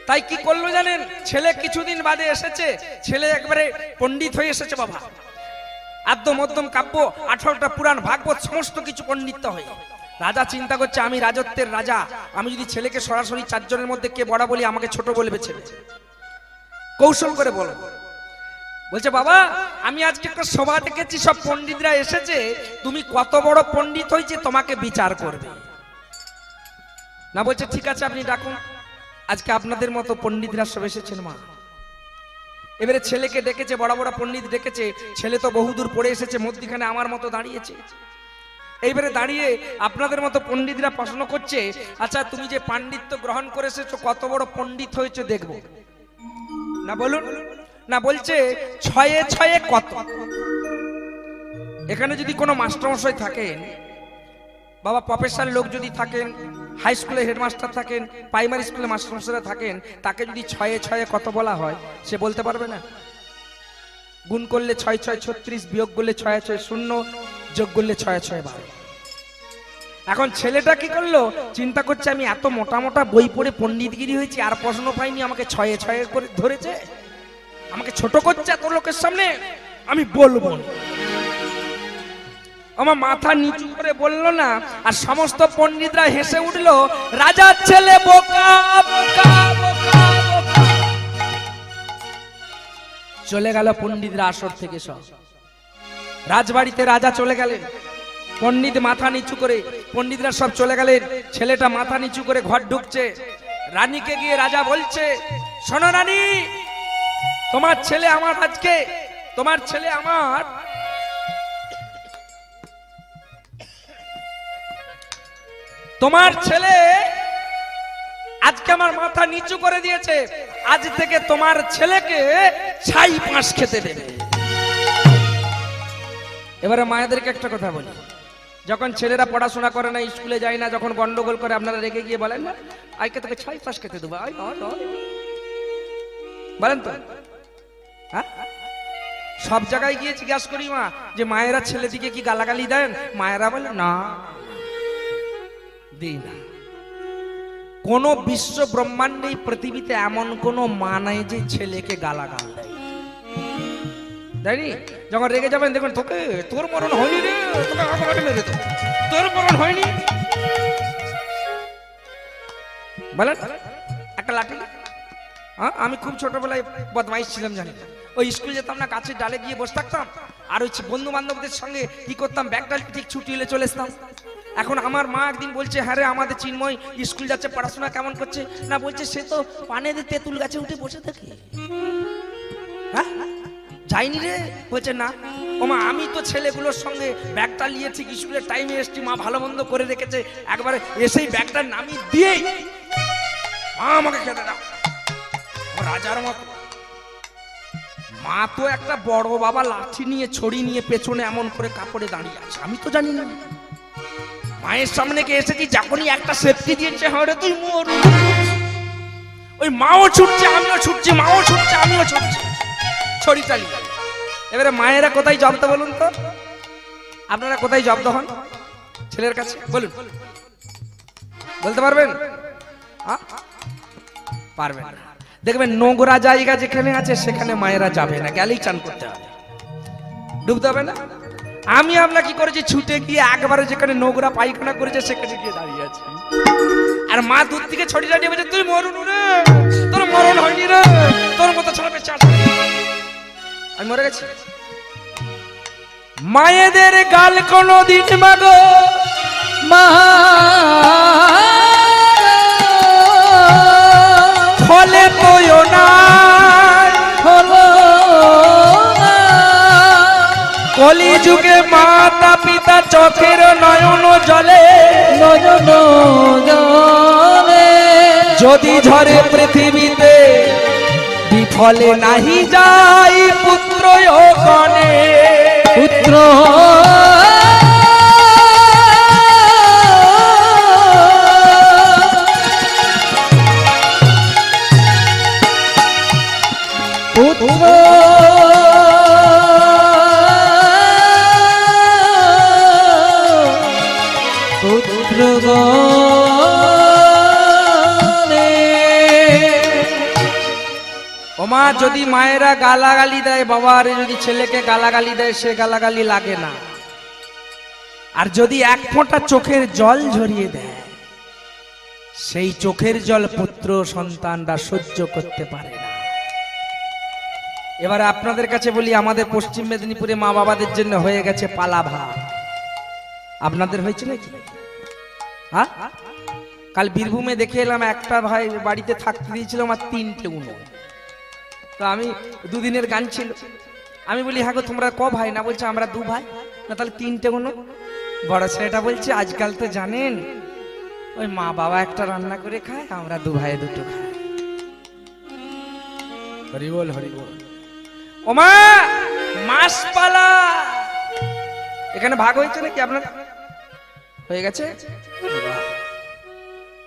তাই কি করলো জানেন? ছেলে কিছুদিন বাদে এসেছে, ছেলে একবারে পণ্ডিত হয়ে এসেছে বাবা। আদ্য মধ্যম কাব্য, 18টা পুরাণ, ভাগবত, সমস্ত কিছু পণ্ডিত হয়ে। রাজা চিন্তা করছে আমি রাজত্বের রাজা, আমি যদি ছেলেকে সরাসরি চারজনের মধ্যে কে বড় বলি, আমাকে ছোট বলবে ছেলে। কৌশল করে বলো, বলছে বাবা আমি আজকে একটা সভা ডেকেছি, সব পণ্ডিতরা এসেছে, তুমি কত বড় পণ্ডিত হয়েছে তোমাকে বিচার করবে। না বলছে ঠিক আছে আপনি ডাকুন, আজকে আপনাদের মতো পণ্ডিতরা সব এসেছেন মা। এবারে ছেলেকে ডেকেছে, বড় বড় পণ্ডিত ডেকেছে, ছেলে তো বহুদূর পড়ে এসেছে, মধ্যখানে আমার মতো দাঁড়িয়েছে। এইবারে দাঁড়িয়ে আপনাদের মতো পণ্ডিতরা প্রশ্ন করছে, আচ্ছা তুমি যে পাণ্ডিত্য গ্রহণ করে এসেছো, কত বড় পণ্ডিত হয়েছে দেখবো। না বলুন না, বলছে 6 এ 6 কত। এখানে যদি কোনো মাস্টারমশাই থাকেন, বাবা প্রফেসর লোক যদি থাকেন, হাই স্কুলে হেডমাস্টার থাকেন, প্রাইমারি স্কুলে মাস্টারমশাইরা থাকেন, তাকে যদি 6 এ 6 কত বলা হয়, সে বলতে পারবে না। গুণ করলে 6 6 36, বিয়োগ করলে 6 6 0, যোগ করলে 6 6 12। এখন ছেলেটা কি করলো, চিন্তা করছে আমি এত মোটা মোটা বই পড়ে পণ্ডিতগিরি হয়েছি, আর প্রশ্ন পাইনি, আমাকে 6 এ 6 করে ধরেছে, আমাকে ছোট করছে এত লোকের সামনে, আমি বলবো। আমার মাথা নিচু করে বলল না, আর সমস্ত পণ্ডিতরা হেসে উঠলো, রাজার ছেলে বোকা বোকা বোকা বোকা। চলে গেল পণ্ডিতরা আসর থেকে সব। রাজবাড়িতে রাজা চলে গেলেন, পণ্ডিত মাথা নিচু করে, পণ্ডিতরা সব চলে গেলেন, ছেলেটা মাথা নিচু করে ঘর ঢুকছে। রানীকে গিয়ে রাজা বলছে, শোনো রানী, তোমার ছেলে আমার আজকে, তোমার ছেলে আমার তোমার ছেলে আজকে আমার মাথা নিচু করে দিয়েছে, আজ থেকে তোমার ছেলেকে ছাই পাঁশ খেতে দেবে। এবারে মায়েদেরকে একটা কথা বলি, যখন ছেলেরা পড়াশোনা করে না, স্কুলে যায় না, যখন গন্ডগোল করে, আপনারা রেগে গিয়ে বলেন না, আজকে তোকে ছাই পাঁশ খেতে দেবো, বলেন তো? হ্যাঁ, সব জায়গায় গিয়ে জিজ্ঞাসা করি মা যে মায়েরা ছেলেদিকে কি গালাগালি দেন? মায়েরা বলে না, দিই না। কোন বিশ্ব ব্রহ্মাণ্ডে পৃথিবীতে এমন কোন মা নাই যে ছেলেকে গালাগাল দেয়, দেয়নি? যখন রেগে যাবেন দেখুন, তোকে তোর মরণ হয়নি রে, তোকে আমাকে মেরে দেব, তোর মরণ হয়নি, বলেন একটা লাঠি। হ্যাঁ, আমি খুব ছোটবেলায় বদমাইশ ছিলাম, জানি। ওই স্কুল যেতাম না, গাছের ডালে গিয়ে বসে থাকতাম, আর ওই বন্ধু বান্ধবদের সঙ্গে কি করতাম, ব্যাগটা ঠিক ছুটি হলে চলে আসতাম। এখন আমার মা একদিন বলছে, হ্যাঁ রে, আমাদের চিন্ময় স্কুল যাচ্ছে, পড়াশোনা কেমন করছে? না, বলছে সে তো পানের তেঁতুল গাছে উঠে বসে থাকে। হ্যাঁ, যাইনি রে, বলছে না। ও মা, আমি তো ছেলেগুলোর সঙ্গে ব্যাগটা নিয়ে ঠিক স্কুলের টাইমে এসছি, মা ভালো মন্দ করে রেখেছে, একবারে এসেই ব্যাগটা নামিয়ে দিয়েই মা আমাকে খেতে দাও, রাজার মতো। মা তো একটা বড় বাবা লাঠি নিয়ে, ছড়ি নিয়ে পেছনে এমন করে কাপড়ে দাঁড়িয়ে আছে, আমি তো জানি না। মায়ের সামনে কে এসেছি, যখনই একটা সেফটি দিয়েছে, হরে তুই মরু, ওই মাও ছুটছে, আমিও ছুটছি, মাও ছুটছে, আমিও ছুটছি, ছড়ি চালিয়ে। এবারে মায়েরা কোথায় জব্দ বলুন তো? আপনারা কোথায় জব্দ হন ছেলের কাছে? বলুন, বলতে পারবেন? পারবেন না। দেখবেন নোংরা জায়গা যেখানে আছে সেখানে মায়েরা যাবে না, গেলেই চান করতে হবে, ডুবতে হবে না। আমি আমরা কি করেছি, ছুটে গিয়ে একবারে যেখানে নোংরা পায়খানা করেছে সেখানে গিয়ে দাঁড়িয়ে আছি, আর মা দূর থেকে ছড়ি দাঁড়িয়ে বলছে, তুই মরুন রে, তোর মরণ হয়নি রে, তোর মতো ছড়া পেছে। আমি মরে গেছি। মায়েদের গাল কোনদিন মাগো মা ফলে তোয় না, হলো না, কলি যুগে মাতা পিতা চোখের নয়ন জলে, নয়ন জলে যদি ঝরে পৃথিবীতে বিফলে নাহি যাই পুত্র ও গণে, পুত্র পুত্র পুত্র ওমা, যদি মায়েরা গালাগালি দেয়, বাবারে যদি ছেলেকে গালাগালি দেয়, সে গালাগালি লাগে না। আর যদি এক ফোঁটা চোখের জল ঝরিয়ে দেয়, সেই চোখের জল পুত্র সন্তানরা সহ্য করতে পারে না। এবারে আপনাদের কাছে বলি, আমাদের পশ্চিম মেদিনীপুরে মা বাবাদের জন্য হয়ে গেছে পালা ভাত। আপনাদের হয়েছে নাকি? হ্যাঁ, কাল বীরভূমে দেখে এলাম, একটা ভাই বাড়িতে থাকতে দিয়েছিল আমার 3টে উনো। তো আমি দুদিনের গান ছিল, আমি বলি, হ্যাঁ গো তোমরা ক ভাই? না, বলছে আমরা 2 ভাই। না, তাহলে 3টে উনো। বড় ছেলেটা বলছে, আজকাল তো জানেন ওই মা বাবা একটা রান্না করে খায়, আমরা 2 ভাই 2টো খাই। হরি বল, হরি বল। ওমা, মাস পালা এখানে ভাগ হয়েছে নাকি আপনার? হয়ে গেছে?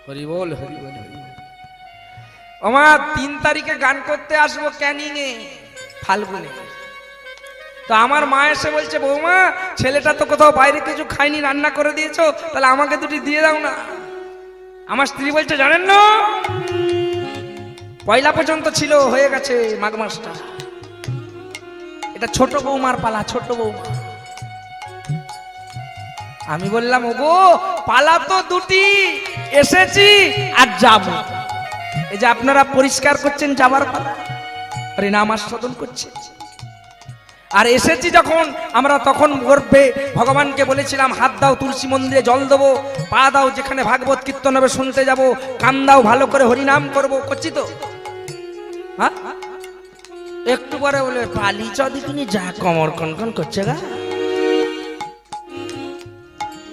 হরি বল, হরি বল, হরি বল। ওমা, 3 তারিখে গান করতে আসবো ক্যানিং এ, ফাল্গুনে। তো আমার মা এসে বলছে, বৌমা ছেলেটা তো কোথাও বাইরে কিছু খায়নি, রান্না করে দিয়েছো, তাহলে আমাকে 2টি দিয়ে দাও না। আমার স্ত্রী বলছে, জানেন না, পয়লা পর্যন্ত ছিল, হয়ে গেছে মাঘ মাসটা। এটা ছোট বৌমার পালা, ছোট বৌমা। আমি বললাম ওগো পালা তো দুটি, এসেছি আর যাব। এই যে আপনারা পরিষ্কার করছেন যাবার পালা, আরে নাম আস্বাদন করছে। আর এসেছি যখন আমরা তখন গর্বে ভগবানকে বলেছিলাম হাত দাও তুলসী মন্দিরে জল দেবো, পা দাও যেখানে ভাগবত কীর্তন হবে শুনতে যাব, কান দাও ভালো করে হরিনাম করবো, করছি তো? হ্যাঁ, একটু পরে বলে পালি চদিকুনি যা কমর কনকন করছে গা।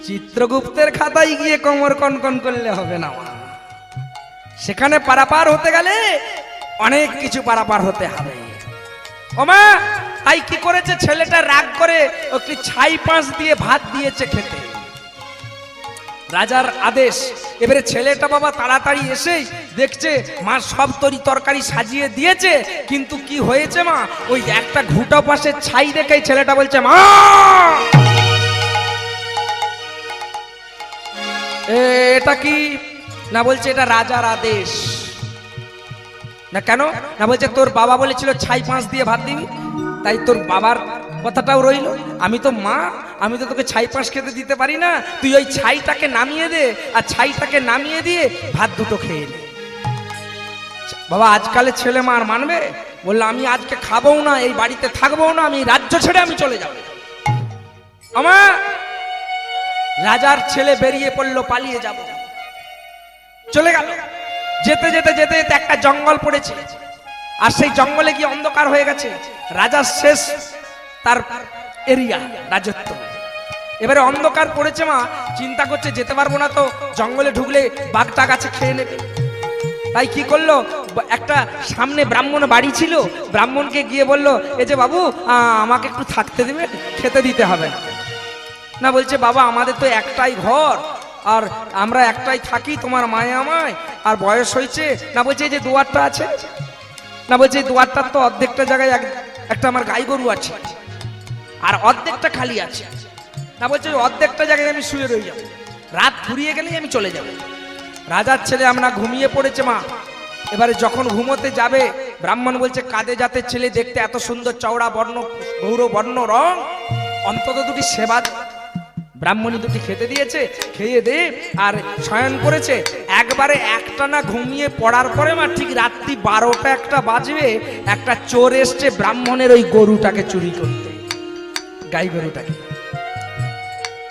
চিত্রগুপ্তের খাতায় গিয়ে কোমর কনকন করলে হবে না, সেখানে পারাপার হতে গেলে অনেক কিছু পারাপার হতে হবে। ওমা তাই কি করেছে ছেলেটা রাগ করে ওকে ছাই পাঁচ দিয়ে ভাত দিয়েছে খেতে, রাজার আদেশ। এবারে ছেলেটা বাবা তাড়াতাড়ি এসেই দেখছে মা সব তরকারি সাজিয়ে দিয়েছে, কিন্তু কি হয়েছে মা, ওই একটা ঘুটো পাশে ছাই দেখেই ছেলেটা বলছে মা এটা কি, না বলছে এটা রাজার আদেশ। না কেন, না বলছে তোর বাবা বলেছিল ছাই পাঁচ দিয়ে ভাত দিবি, তাই তোর বাবার কথাটাও রইল। আমি তো মা, আমি তো তোকে ছাই পাঁচ খেতে দিতে পারি না, তুই ওই ছাইটাকে নামিয়ে দে, আর ছাইটাকে নামিয়ে দিয়ে ভাত দুটো খেয়ে নে। বাবা আজকালের ছেলে মা আর মানবে? বললো আমি আজকে খাবো না, এই বাড়িতে থাকবো না, আমি রাজ্য ছেড়ে আমি চলে যাব। আমার রাজার ছেলে বেরিয়ে পড়লো পালিয়ে যাব, চলে গেল। যেতে যেতে যেতে যেতে একটা জঙ্গল পড়েছে, আর সেই জঙ্গলে গিয়ে অন্ধকার হয়ে গেছে, রাজার শেষ তার এরিয়া রাজত্ব। এবারে অন্ধকার পড়েছে, মা চিন্তা করছে যেতে পারবো না তো, জঙ্গলে ঢুকলে বাঘটা গাছে খেয়ে নেবে। তাই কি করলো, একটা সামনে ব্রাহ্মণ বাড়ি ছিল, ব্রাহ্মণকে গিয়ে বললো এই যে বাবু আমাকে একটু থাকতে দেবে, খেতে দিতে হবে না। না বলছে বাবা আমাদের তো একটাই ঘর, আর আমরা একটাই থাকি, তোমার মায়ে আমায়, আর বয়স হয়েছে। না বলছে এই যে দুয়ারটা আছে, না বলছে এই দুয়ারটার তো অর্ধেকটা জায়গায় একটা আমার গাই গরু আছে, আর অর্ধেকটা খালি আছে। না বলছে ওই অর্ধেকটা জায়গায় আমি শুয়ে রয়ে যাবো, রাত ঘুরিয়ে গেলেই আমি চলে যাব। রাজার ছেলে আমরা ঘুমিয়ে পড়েছে মা। এবারে যখন ঘুমোতে যাবে, ব্রাহ্মণ বলছে কাঁদে জাতের ছেলে, দেখতে এত সুন্দর চওড়া বর্ণ গৌর বর্ণ রং, অন্তত দুটি সেবা। ব্রাহ্মণী দুটি খেতে দিয়েছে, খেয়ে দে আর শয়ন করেছে। একবারে একটানা ঘুমিয়ে পড়ার পরে মা ঠিক রাত্রি 12টা 1টা বাজবে, একটা চোর এসছে ব্রাহ্মণের ওই গরুটাকে চুরি করতে, গাই গরুটাকে।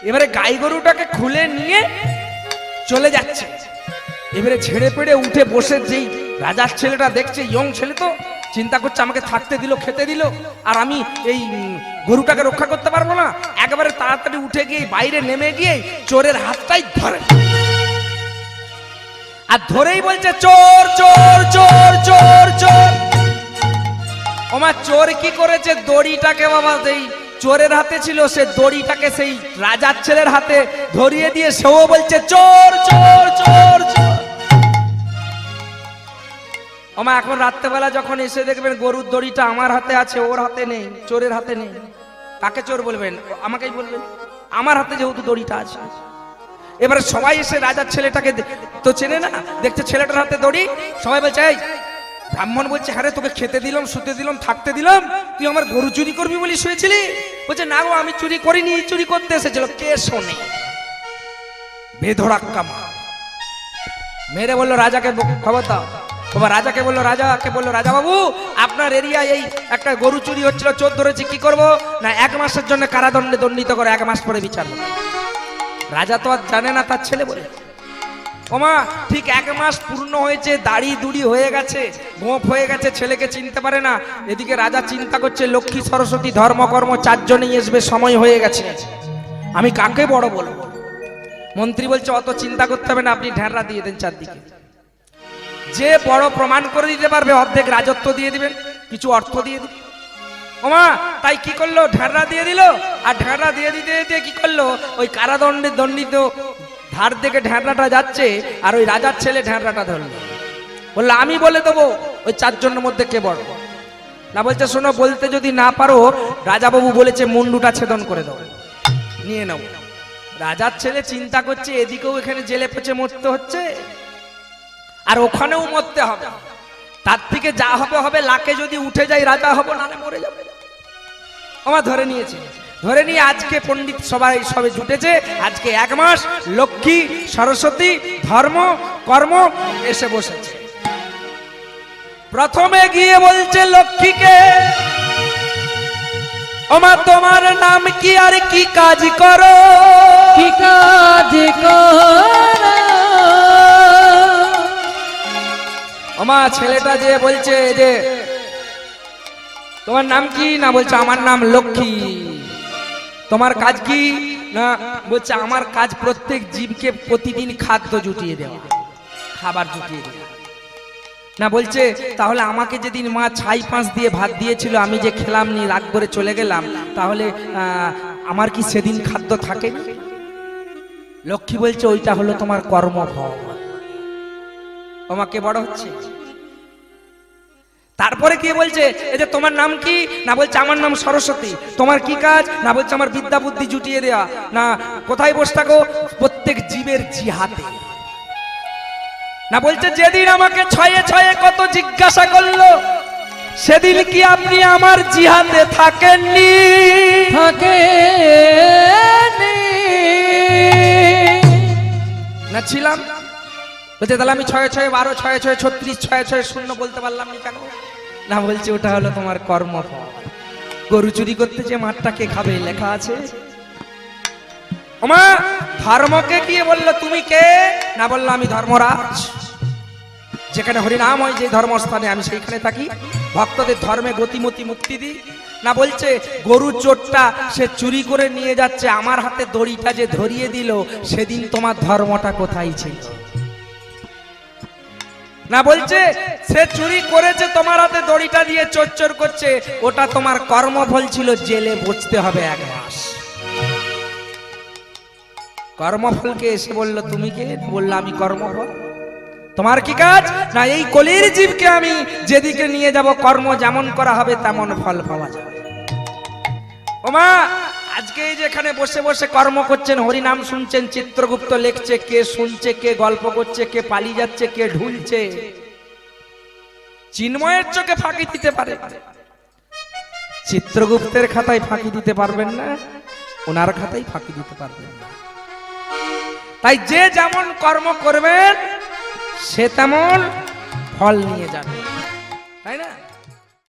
এবারে গাই গরুটাকে খুলে নিয়ে চলে যাচ্ছে। এবারে ছেড়ে পেড়ে উঠে বসে যেই রাজার ছেলেটা দেখছে, ইয়ং ছেলে তো, চিন্তা করছে আমাকে থাকতে দিল, খেতে দিল, আর আমি এই গরুটাকে রক্ষা করতে পারবো না। একবারে তাড়াতাড়ি উঠে গিয়ে বাইরে নেমে গিয়ে চোরের হাতটাই ধরে, আর ধরেই বলছে চোর চোর চোর চোর চোর। আমার চোর কি করেছে, দড়িটাকে বাবা যেই চোরের হাতে ছিল, সে দড়িটাকে সেই রাজার ছেলের হাতে ধরিয়ে দিয়ে সেও বলছে চোর চোর চোর চোর। ওমা এখন রাত্রেবেলা যখন এসে দেখবেন গরুর দড়িটা আমার হাতে আছে, ওর হাতে নেই, চোরের হাতে নেই, কাকে চোর বলবেন? আমাকেই বলবেন, আমার হাতে যেহেতু দড়িটা আছে। এবারে সবাই এসে রাজার ছেলেটাকে তো চেনে না, দেখছে ছেলেটার হাতে দড়ি, সবাই বলছে এই, ব্রাহ্মণ বলছে হ্যাঁ রে, তোকে খেতে দিলাম, শুতে দিলাম, থাকতে দিলাম, তুই আমার গরু চুরি করবি বলি শুয়েছিলি? বলছে না গো আমি চুরি করিনি, চুরি করতে এসেছিল। কে শোনে? বেধড়াক্কা মা মেরে বললো রাজাকে খবর দাও। বাবা রাজাকে বললো, রাজা বাবু আপনার এরিয়ায় এই একটা গরু চুরি হচ্ছিল, চোর ধরেছে, কি করব? না 1 মাসের জন্য কারাদণ্ডে দণ্ডিত করে, 1 মাস পরে বিচার হবে। রাজা তো আর জানে না তার ছেলে বলে। ওমা ঠিক 1 মাস পূর্ণ হয়েছে, দাড়ি দুড়ি হয়ে গেছে, গোঁফ হয়ে গেছে, ছেলেকে চিনতে পারে না। এদিকে রাজা চিন্তা করছে লক্ষ্মী সরস্বতী ধর্মকর্ম 4 জনেই আসবে, সময় হয়ে গেছে, আমি কাকে বড় বলবো? মন্ত্রী বলছে অত চিন্তা করতে হবে না, আপনি ঢেঁড়া দিয়ে দেন চারদিকে, যে বড় প্রমাণ করে দিতে পারবে অর্ধেক রাজত্ব দিয়ে দিবেন, কিছু অর্থ দিয়ে দিবেন। ওমা তাই কি করলো, ঢেঁড়া দিয়ে দিল। আর ঢেঁড়া দিয়ে দিতে দিতে কি করলো, ওই কারাদণ্ডে দণ্ডিত ধার থেকে ঢেঁড়াটা যাচ্ছে, আর ওই রাজার ছেলে ঢেঁড়াটা ধরলো, বললো আমি বলে দেবো ওই 4 জনের মধ্যে কে বড়। না বলছে শোনো, বলতে যদি না পারো, রাজাবাবু বলেছে মুন্ডুটা ছেদন করে দাও, নিয়ে নাও। রাজার ছেলে চিন্তা করছে এদিকেও এখানে জেলে পচে মরতে হচ্ছে, আর ওখানেও মরতে হবে, তার থেকে যা হবে হবে, লাকে যদি উঠে যায় রাজা হবো, নালে মরে যাবে। আমার ধরে নিয়েছে। ধরে নিয়ে আজকে পণ্ডিত সবে জুটেছে, আজকে 1 মাস লক্ষ্মী সরস্বতী ধর্ম কর্ম এসে বসেছে। প্রথমে গিয়ে বলছে লক্ষ্মীকে, ওমা তোমার নাম কি আর কি কাজ করো? কি কাজ করো? ওমা ছেলেটা যে বলছে যে তোমার নাম কি? না বলছে আমার নাম লক্ষ্মী। তোমার কাজ কি? না বলছে আমার কাজ প্রত্যেক জীবকে প্রতিদিন খাদ্য জুটিয়ে দেওয়া, খাবার জুটিয়ে দেওয়া। না বলছে তাহলে আমাকে যেদিন মা ছাই পাঁচ দিয়ে ভাত দিয়েছিল, আমি যে খেলাম নি, রাগ করে চলে গেলাম, তাহলে আমার কি সেদিন খাদ্য থাকে? লক্ষ্মী বলছে ওইটা হলো তোমার কর্মফল। তোমাকে বড় হচ্ছে। তারপরে কি বলছে, এই যে তোমার নাম কি? না বলছে আমার নাম সরস্বতী। তোমার কি কাজ? না বলছে আমার বিদ্যা বুদ্ধি জুটিয়ে দেওয়া। না কোথায় বসে থাকো? প্রত্যেক জীবের জিহাতে। না বলছে যেদিন আমাকে ছয়ে ছয়ে কত জিজ্ঞাসা করলো, সেদিন কি আপনি আমার জিহাতে থাকেননি? না ছিলাম। বলছে তাহলে আমি 6 6 12 6 6 36 6 6 0 বলতে পারলাম না কেন? না বলছে ওটা হলো তোমার কর্মফল। গরু চুরি করতে যে মাঠটা কে খাবে লেখা আছে। ওমা ধর্মকে গিয়ে বললো তুমি কে? না বললো আমি ধর্মরাজ। যেখানে হরিনাম হয় যে ধর্মস্থানে আমি সেইখানে থাকি, ভক্তদের ধর্মে গতিমতি মুক্তি দিই। না বলছে গরু চোরটা সে চুরি করে নিয়ে যাচ্ছে, আমার হাতে দড়িটা যে ধরিয়ে দিল, সেদিন তোমার ধর্মটা কোথায় ছিল? না বলছে সে চুরি করেছে, তোমার হাতে দড়িটা দিয়ে চোর চোর করছে, ওটা তোমার কর্মফল ছিল, জেলে বসতে হবে 1 মাস। কর্মফলকে এসে বললো তুমি কে? বললো আমি কর্মফল। তোমার কি কাজ? না এই কলির জীবকে আমি যেদিকে নিয়ে যাব, কর্ম যেমন করা হবে তেমন ফল পাওয়া যাবে। ওমা আজকে এই যে এখানে বসে বসে কর্ম করছেন, হরিনাম শুনছেন, চিত্রগুপ্ত লেখছে, কে শুনছে, কে গল্প করছে, কে পালিয়ে যাচ্ছে, কে ঢুলছে, চিন্ময়ের চোখে ফাঁকি দিতে পারে, চিত্রগুপ্তের খাতায় ফাঁকি দিতে পারবেন না, ওনার খাতায় ফাঁকি দিতে পারবেন না। তাই যে যেমন কর্ম করবেন সে তেমন ফল নিয়ে যাবে।